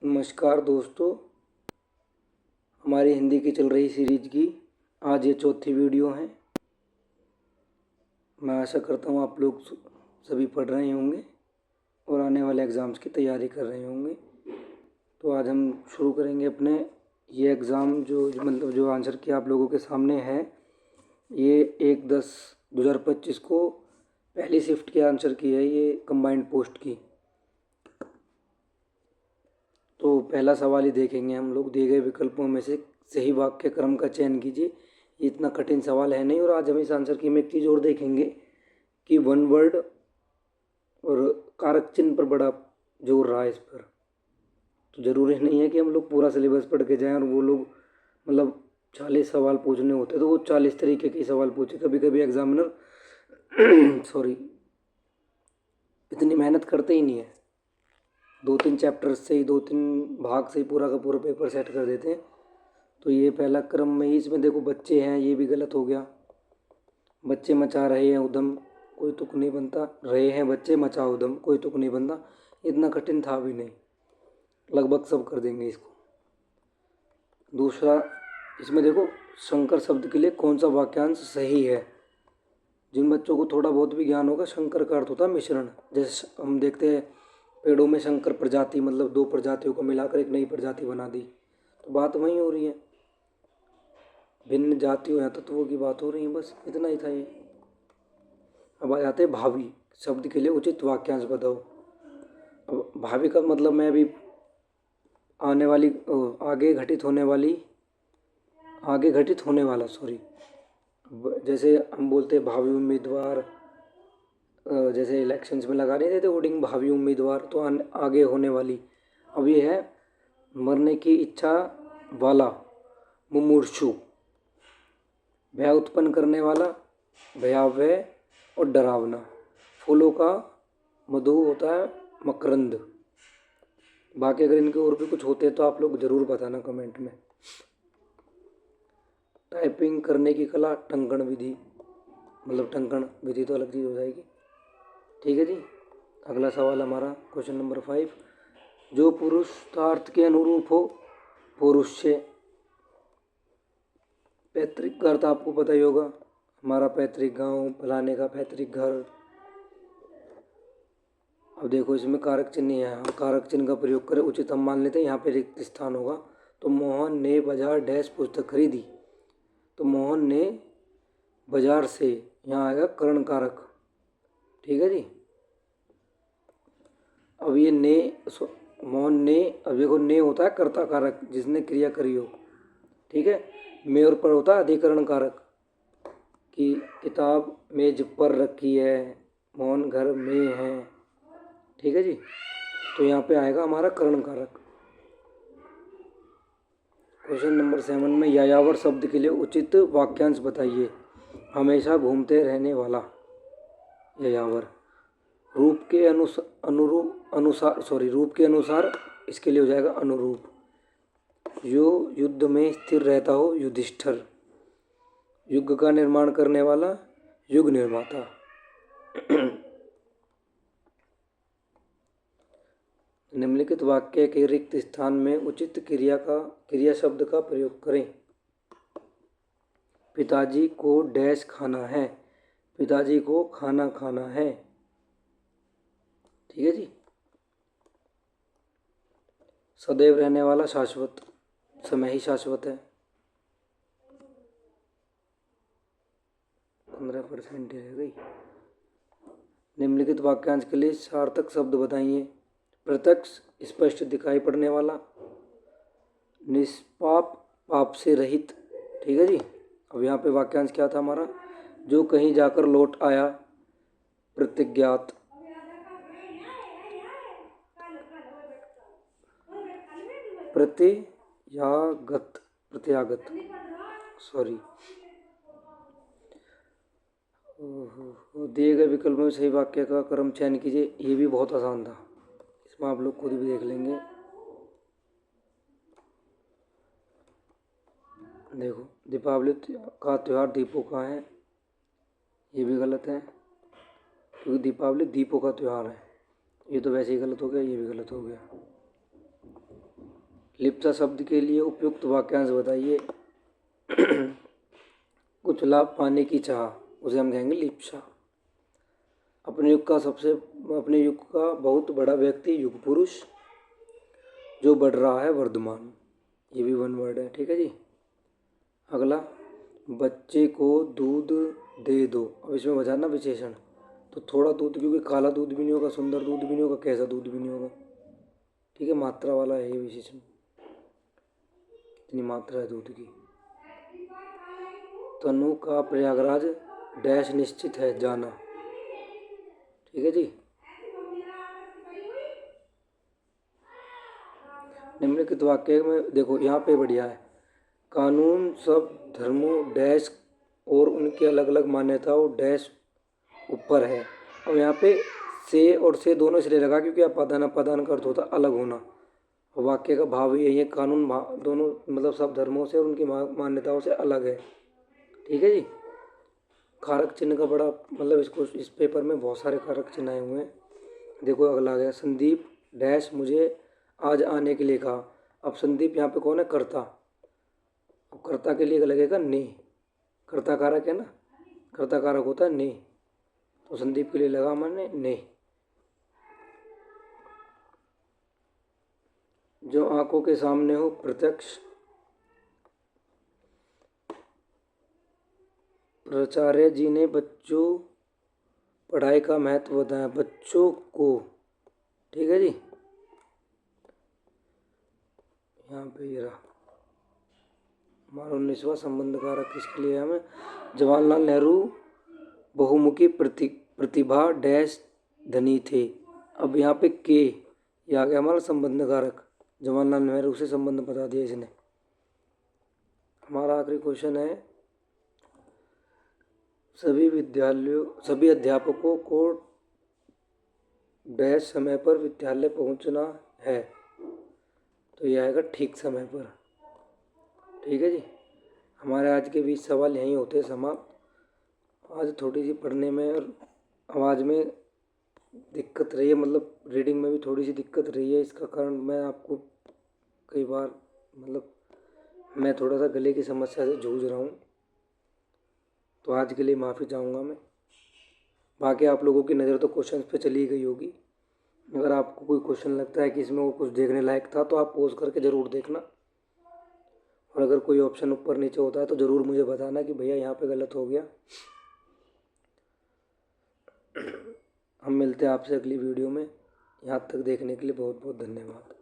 नमस्कार दोस्तों, हमारी हिंदी की चल रही सीरीज की आज ये चौथी वीडियो है। मैं आशा करता हूँ आप लोग सभी पढ़ रहे होंगे और आने वाले एग्ज़ाम्स की तैयारी कर रहे होंगे। तो आज हम शुरू करेंगे अपने ये एग्ज़ाम जो आंसर की आप लोगों के सामने है। ये 1/10/2025 को पहली शिफ्ट के आंसर की है, ये कंबाइंड पोस्ट की। तो पहला सवाल ही देखेंगे हम लोग। दिए गए विकल्पों में से सही वाक्य क्रम का चयन कीजिए। ये इतना कठिन सवाल है नहीं। और आज हम इस आंसर की में एक चीज़ और देखेंगे कि वन वर्ड और कारक चिन्ह पर बड़ा जोर रहा है इस पर। तो ज़रूरी नहीं है कि हम लोग पूरा सिलेबस पढ़ के जाएं और वो लोग 40 सवाल पूछने होते तो वो 40 तरीके के सवाल पूछे। कभी कभी एग्जामिनर सॉरी इतनी मेहनत करते ही नहीं है, 2-3 चैप्टर्स से ही 2-3 भाग से ही पूरा का पूरा पेपर सेट कर देते हैं। तो ये पहला क्रम में ही इसमें देखो बच्चे हैं, ये भी गलत हो गया। बच्चे मचा रहे हैं उधम, कोई तुक नहीं बनता। रहे हैं बच्चे मचा उधम, कोई तुक नहीं बनता। इतना कठिन था भी नहीं, लगभग सब कर देंगे इसको। दूसरा, इसमें देखो शंकर शब्द के लिए कौन सा वाक्यांश सही है। जिन बच्चों को थोड़ा बहुत भी ज्ञान होगा, शंकर का अर्थ होता है मिश्रण। जैसे हम देखते हैं पेड़ों में शंकर प्रजाति, मतलब 2 प्रजातियों को मिलाकर एक नई प्रजाति बना दी। तो बात वहीं हो रही है, भिन्न जातियों या तत्वों की बात हो रही है। बस इतना ही था ये। अब आ जाते हैं भावी शब्द के लिए उचित वाक्यांश बताओ। अब भावी का मतलब मैं अभी आने वाली आगे घटित होने वाला जैसे हम बोलते हैं भावी उम्मीदवार, जैसे इलेक्शंस में लगा नहीं देते वोटिंग भावी उम्मीदवार, तो आगे होने वाली। अब ये है मरने की इच्छा वाला मुमूर्षु, भय उत्पन्न करने वाला भयावह और डरावना। फूलों का मधु होता है मकरंद। बाकी अगर इनके और भी कुछ होते हैं तो आप लोग ज़रूर बताना कमेंट में। टाइपिंग करने की कला टंकण विधि, मतलब टंकण विधि तो अलग चीज़ हो जाएगी। ठीक है जी। अगला सवाल हमारा क्वेश्चन नंबर 5। जो पुरुषार्थ के अनुरूप हो पुरुष से। पैतृक का अर्थ आपको पता ही होगा, हमारा पैतृक गांव, फलाने का पैतृक घर। अब देखो इसमें कारक चिन्ह नहीं है, हम कारक चिन्ह का प्रयोग करें उचित। हम मान लेते हैं यहाँ पे रिक्त स्थान होगा। तो मोहन ने बाजार डैश पुस्तक खरीदी। तो मोहन ने बाजार से, यहाँ आएगा करण कारक। ठीक है जी। अब ये ने मोहन ने, अब देखो ने होता है कर्ता कारक जिसने क्रिया करी हो। ठीक है। में और पर होता है अधिकरण कारक, कि किताब मेज पर रखी है, मोहन घर में है। ठीक है जी। तो यहाँ पे आएगा हमारा करण कारक। क्वेश्चन नंबर 7 में यायावर शब्द के लिए उचित वाक्यांश बताइए। हमेशा घूमते रहने वाला यायावर। रूप के अनुसार इसके लिए हो जाएगा अनुरूप। जो युद्ध में स्थिर रहता हो युधिष्ठिर। युग का निर्माण करने वाला युग निर्माता। निम्नलिखित वाक्य के रिक्त स्थान में उचित क्रिया शब्द का प्रयोग करें। पिताजी को डैश खाना है। पिताजी को खाना खाना है। ठीक है जी। सदैव रहने वाला शाश्वत, समय ही शाश्वत है। 15% रह गई। निम्नलिखित वाक्यांश के लिए सार्थक शब्द बताइए। प्रत्यक्ष, स्पष्ट दिखाई पड़ने वाला। निष्पाप, पाप से रहित। ठीक है जी। अब यहाँ पे वाक्यांश क्या था हमारा, जो कहीं जाकर लौट आया प्रतिज्ञात। प्रत्यागत सॉरी। दिए गए विकल्प में सही वाक्य का क्रम चयन कीजिए। ये भी बहुत आसान था, इसमें आप लोग खुद भी देख लेंगे। देखो दीपावली का त्यौहार दीपों का है, ये भी गलत है क्योंकि दीपावली दीपों का त्यौहार है। ये तो वैसे ही गलत हो गया, ये भी गलत हो गया। लिप्सा शब्द के लिए उपयुक्त वाक्यांश बताइए। कुछ लाभ पाने की चाह, उसे हम कहेंगे लिप्सा। अपने युग का बहुत बड़ा व्यक्ति युग पुरुष। जो बढ़ रहा है वर्धमान, ये भी वन वर्ड है। ठीक है जी। अगला, बच्चे को दूध दे दो। अब इसमें बचाना विशेषण। तो थोड़ा दूध, क्योंकि काला दूध भी नहीं होगा, सुंदर दूध भी नहीं होगा, कैसा दूध भी नहीं होगा। ठीक है, मात्रा वाला है ये विशेषण। कितनी मात्रा है दूध की। तनु का प्रयागराज डैश निश्चित है जाना। ठीक है जी। निम्नलिखित वाक्य में देखो, यहाँ पे बढ़िया है। कानून सब धर्मों डैश और उनकी अलग अलग मान्यताओं डैश ऊपर है। अब यहाँ पे से और से दोनों इसलिए लगा क्योंकि अपादान अपादान का अर्थ होता है अलग होना। वाक्य का भाव यही है, कानून दोनों मतलब सब धर्मों से और उनकी मान्यताओं से अलग है। ठीक है जी। कारक चिन्ह का बड़ा मतलब इस पेपर में बहुत सारे कारक चिन्ह आए हुए हैं। देखो अगला आ गया, संदीप डैश मुझे आज आने के लिए कहा। अब संदीप यहाँ पे कौन है? कर्ता। अब कर्ता के लिए लगेगा ने। कर्ता कारक है ना, कर्ता कारक होता है ने, तो संदीप के लिए लगा मैंने ने। जो आंखों के सामने हो प्रत्यक्ष। प्राचार्य जी ने बच्चों पढ़ाई का महत्व बताया बच्चों को। ठीक है जी। यहाँ पे ये रहा हमारा 19वां संबंध कारक किसके लिए हमें? जवाहरलाल नेहरू बहुमुखी प्रतिभा डैश धनी थे। अब यहाँ पे के ये आ गया हमारा संबंध कारक। जवाहरलाल नेहरू से संबंध बता दिया इसने। हमारा आखिरी क्वेश्चन है, सभी अध्यापकों को डैश समय पर विद्यालय पहुंचना है। तो यह आएगा ठीक समय पर। ठीक है जी। हमारे आज के 20 सवाल यहीं होते समाप्त। आज थोड़ी सी पढ़ने में और आवाज़ में दिक्कत रही है, मतलब रीडिंग में भी थोड़ी सी दिक्कत रही है। इसका कारण मैं आपको कई बार मतलब मैं थोड़ा सा गले की समस्या से जूझ रहा हूँ, तो आज के लिए माफ़ी चाहूँगा मैं। बाकी आप लोगों की नज़र तो क्वेश्चन पे चली गई होगी। अगर आपको कोई क्वेश्चन लगता है कि इसमें वो कुछ देखने लायक था तो आप पॉज करके ज़रूर देखना, और अगर कोई ऑप्शन ऊपर नीचे होता है तो ज़रूर मुझे बताना कि भैया यहाँ पे गलत हो गया। हम मिलते हैं आपसे अगली वीडियो में। यहाँ तक देखने के लिए बहुत बहुत धन्यवाद।